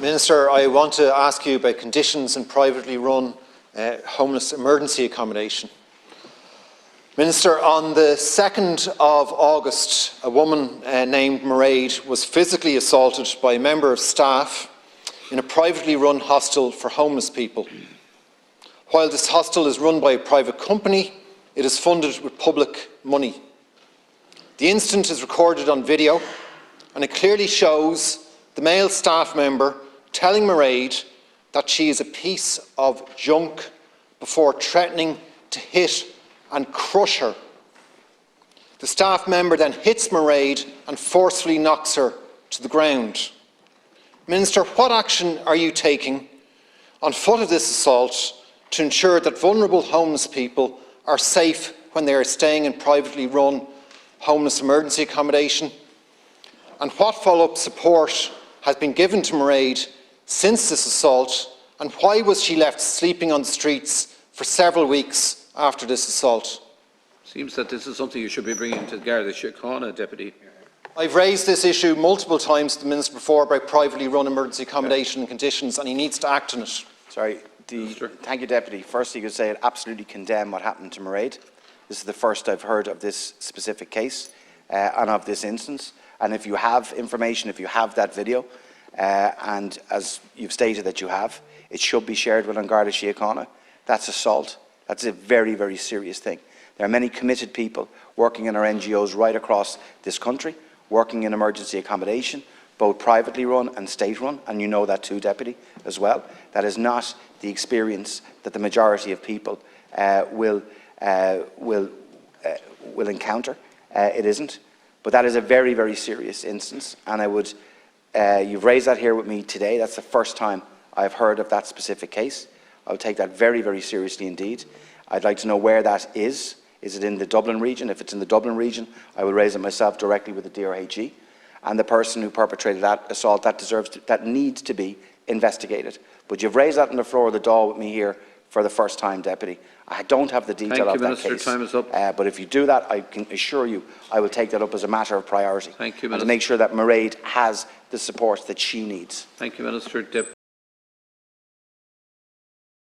Minister, I want to ask you about conditions in privately run homeless emergency accommodation. Minister, on the 2nd of August, a woman named Mairead was physically assaulted by a member of staff in a privately run hostel for homeless people. While this hostel is run by a private company, it is funded with public money. The incident is recorded on video, and it clearly shows the male staff member telling Mairead that she is a piece of junk before threatening to hit and crush her. The staff member then hits Mairead and forcefully knocks her to the ground. Minister, what action are you taking on foot of this assault to ensure that vulnerable homeless people are safe when they are staying in privately run homeless emergency accommodation? And what follow-up support has been given to Mairead since this assault, and why was she left sleeping on the streets for several weeks after this assault? Seems that this is something you should be bringing to the Garda Síochána, Deputy. I've raised this issue multiple times to the Minister before about privately run emergency accommodation and conditions, and he needs to act on it. Thank you, Deputy. Firstly, you could say I absolutely condemn what happened to Mairead. This is the first I've heard of this specific case and of this instance. And if you have information, if you have that video, and as you've stated that you have, it should be shared with Garda Síochána. That's assault. That's a very, very serious thing. There are many committed people working in our NGOs right across this country, working in emergency accommodation, both privately run and state-run, and you know that too, Deputy, as well. That is not the experience that the majority of people will encounter. It isn't. But that is a very, very serious instance, and I would, you've raised that here with me today. That's the first time I've heard of that specific case. I will take that very, very seriously indeed. I'd like to know where that is. Is it in the Dublin region? If it's in the Dublin region, I will raise it myself directly with the DRHE. And the person who perpetrated that assault, that needs to be investigated. But you've raised that on the floor of the Dáil with me here for the first time, Deputy. I don't have the detail of that case. Time is up. But if you do that, I can assure you I will take that up as a matter of priority. Thank you, Minister. And to make sure that Mairead has the support that she needs. Thank you, Minister.